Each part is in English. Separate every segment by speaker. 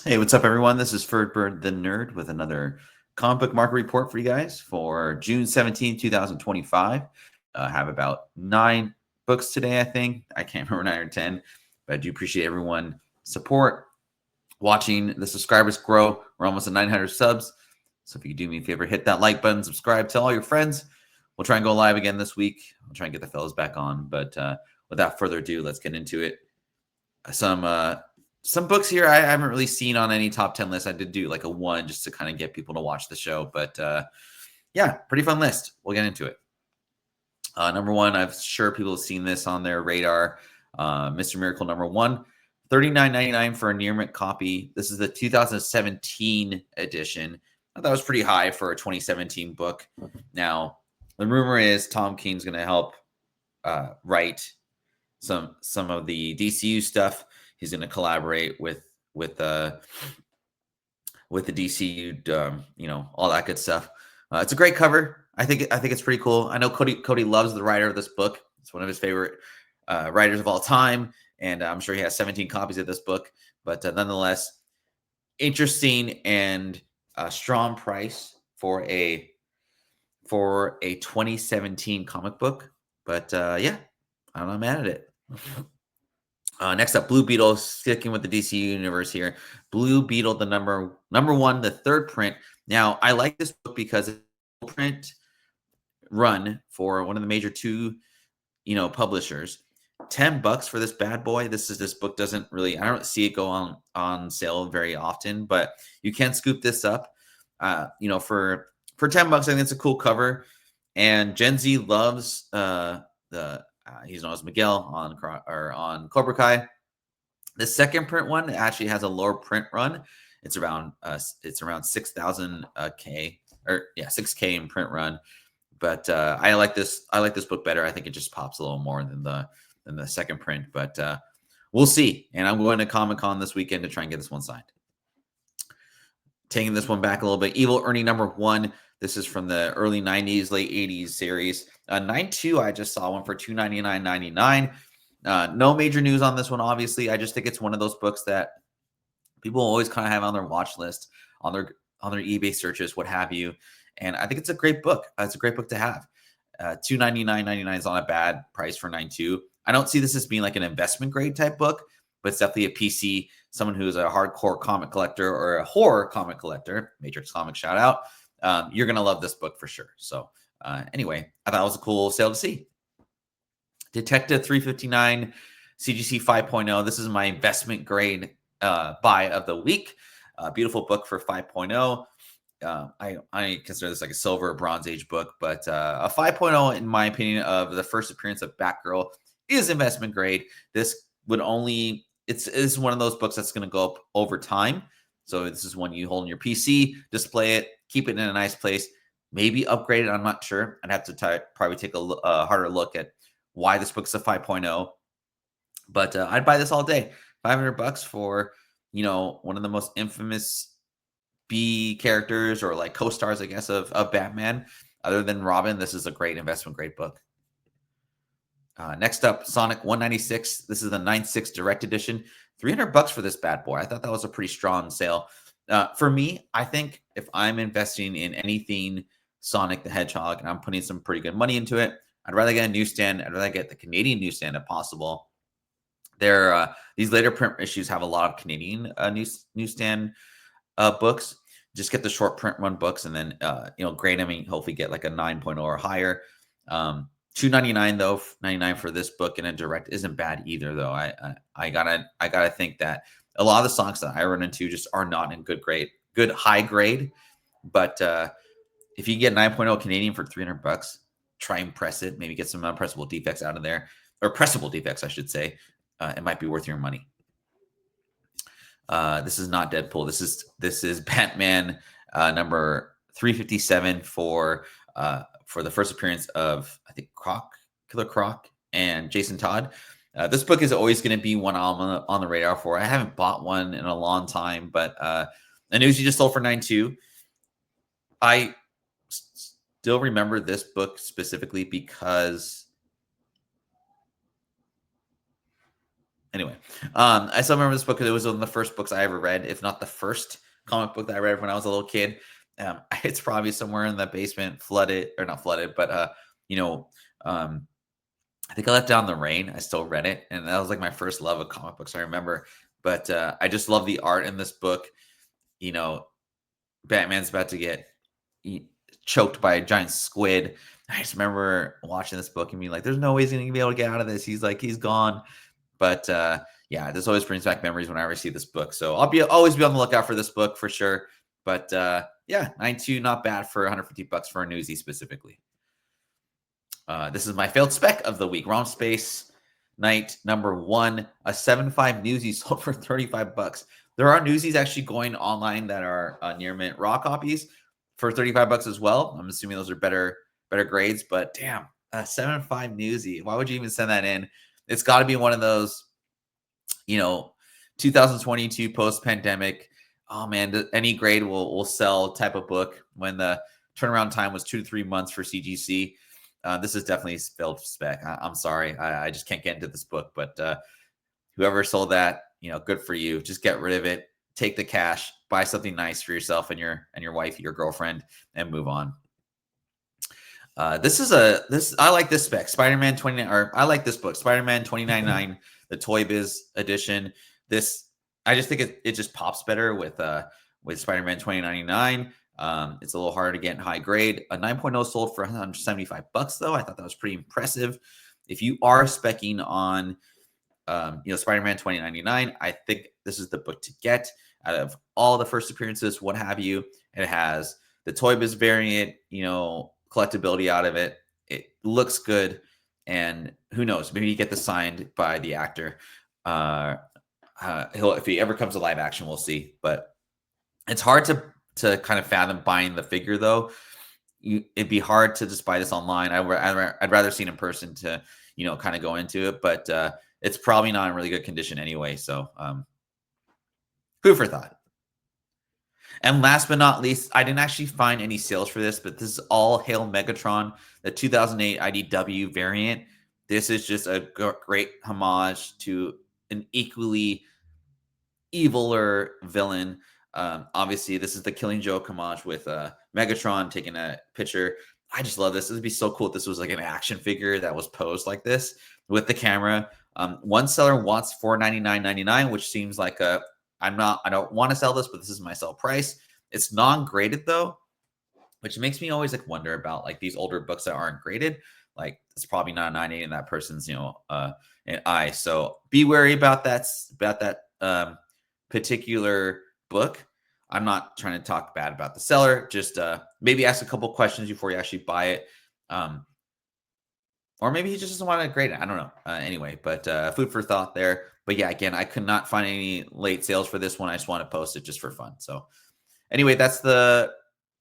Speaker 1: Hey, what's up, everyone? This is Ferdbird the Nerd with another comic book market report for you guys for June 17, 2025. Have about 9 books today, I think. I can't remember 9 or 10, but I do appreciate everyone support, watching the subscribers grow. We're almost at 900 subs. So if you could do me a favor, hit that like button, subscribe, tell all your friends. We'll try and go live again this week. I'll try and get the fellas back on. But without further ado, let's get into it. Some books here I haven't really seen on any top 10 lists. I did do like a one just to kind of get people to watch the show. But yeah, pretty fun list. We'll get into it. Number one, I'm sure people have seen this on their radar. Mr. Miracle number one, $39.99 for a near mint copy. This is the 2017 edition. I thought it was pretty high for a 2017 book. Now, the rumor is Tom King's going to help write some of the DCU stuff. He's going to collaborate with the DCU, all that good stuff. It's a great cover. I think it's pretty cool. I know Cody loves the writer of this book. It's one of his favorite writers of all time, and I'm sure he has 17 copies of this book. But nonetheless, interesting and strong price for a 2017 comic book. But yeah, I'm mad at it. Next up, Blue Beetle, sticking with the DCU universe here. Blue Beetle, the number one, the third print. Now, I like this book because it's a print run for one of the major two, publishers. $10 for this bad boy. This book doesn't really, I don't see it go on sale very often, but you can scoop this up. For $10, I think it's a cool cover. And Gen Z loves he's known as Miguel on Cobra Kai. The second print one actually has a lower print run. It's around 6,000 K, or 6K in print run. But I like this book better. I think it just pops a little more than the second print. But we'll see. And I'm going to Comic-Con this weekend to try and get this one signed. Taking this one back a little bit. Evil Ernie number one. This is from the early 90s, late 80s series. 9.2, I just saw one for $299.99. No major news on this one, obviously. I just think it's one of those books that people always kind of have on their watch list, on their eBay searches, what have you. And I think it's a great book. It's a great book to have. $299.99 is not a bad price for 9.2. I don't see this as being like an investment grade type book, but it's definitely a PC, someone who's a hardcore comic collector or a horror comic collector, Matrix Comics shout out. You're going to love this book for sure. So anyway, I thought it was a cool sale to see. Detective 359 CGC 5.0. This is my investment grade buy of the week. Beautiful book for 5.0. I consider this like a silver or bronze age book, but a 5.0, in my opinion, of the first appearance of Batgirl is investment grade. This would only, it's one of those books that's going to go up over time. So this is one you hold in your PC, display it, keep it in a nice place, maybe upgrade it. I'm not sure. I'd have to probably take a harder look at why this book's a 5.0. But I'd buy this all day. $500 for, one of the most infamous B characters or like co-stars, I guess, of Batman. Other than Robin, this is a great investment grade book. Next up, Sonic 196. This is the 9.6 Direct Edition. $300 for this bad boy. I thought that was a pretty strong sale. For me, I think if I'm investing in anything Sonic the Hedgehog and I'm putting some pretty good money into it, I'd rather get a newsstand. I'd rather get the Canadian newsstand if possible. These later print issues have a lot of Canadian newsstand books. Just get the short print run books and then grade them and hopefully get like a 9.0 or higher. $299 though, $99 for this book in a direct isn't bad either though. I gotta think that a lot of the songs that I run into just are not in good high grade. But if you get 9.0 Canadian for $300, try and press it. Maybe get some unpressable defects out of there, or pressable defects, I should say. It might be worth your money. This is not Deadpool. This is Batman number 357 for the first appearance of, I think, Killer Croc and Jason Todd. This book is always going to be one on the radar for. I haven't bought one in a long time, but the news you just sold for 9.2. I still remember this book specifically because Anyway, I still remember this book because it was one of the first books I ever read, if not the first comic book that I read when I was a little kid. It's probably somewhere in the basement, flooded or not flooded, but you know, I think I left down the rain. I still read it, and that was like my first love of comic books. I remember, but I just love the art in this book. You know, Batman's about to get choked by a giant squid. I just remember watching this book and being like, "There's no way he's going to be able to get out of this. He's gone." But yeah, this always brings back memories whenever I see this book. So I'll always be on the lookout for this book for sure. But yeah, 9.2, not bad for $150 for a newsie specifically. This is my failed spec of the week. Wrong Space Night number 1, a 7.5 newsie sold for $35. There are newsies actually going online that are near mint raw copies for $35 as well. I'm assuming those are better grades, but damn, a 7.5 newsie. Why would you even send that in? It's got to be one of those, 2022 post-pandemic. Oh man, any grade will sell type of book when the turnaround time was 2 to 3 months for CGC. This is definitely a failed spec. I'm sorry, I just can't get into this book. But whoever sold that, good for you. Just get rid of it. Take the cash. Buy something nice for yourself and your wife, your girlfriend, and move on. I like this spec, Spider-Man 29, or I like this book, Spider-Man 2099, the Toy Biz edition. This, I just think it just pops better with Spider-Man 2099. It's a little harder to get in high grade. A 9.0 sold for $175 though. I thought that was pretty impressive. If you are speccing on, Spider-Man 2099, I think this is the book to get out of all the first appearances, what have you. It has the Toy Biz variant, collectability out of it. It looks good, and who knows? Maybe you get this signed by the actor. If he ever comes to live action, we'll see. But it's hard to kind of fathom buying the figure, though. It'd be hard to just buy this online. I'd rather see it in person to kind of go into it. But it's probably not in really good condition anyway. So food for thought. And last but not least, I didn't actually find any sales for this, but this is All Hail Megatron, the 2008 IDW variant. This is just a great homage to an equally eviler villain. Obviously, this is the Killing Joke homage with Megatron taking a picture. I just love this. It would be so cool if this was like an action figure that was posed like this with the camera. One seller wants $499.99, which seems like I don't want to sell this, but this is my sell price. It's non-graded though, which makes me always like wonder about like these older books that aren't graded. Like it's probably not a 9.8 in that person's, eye. So be wary about that particular book. I'm not trying to talk bad about the seller. Just maybe ask a couple questions before you actually buy it. Or maybe he just doesn't want to grade it. I don't know. Anyway, but food for thought there. But yeah, again, I could not find any late sales for this one. I just want to post it just for fun. So anyway, that's the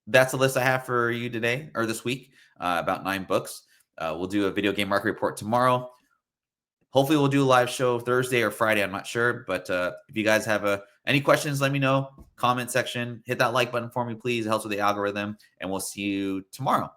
Speaker 1: list I have for you today or this week. About 9 books. We'll do a video game market report tomorrow. Hopefully we'll do a live show Thursday or Friday. I'm not sure, but if you guys have any questions, let me know. Comment section. Hit that like button for me, please. It helps with the algorithm, and we'll see you tomorrow.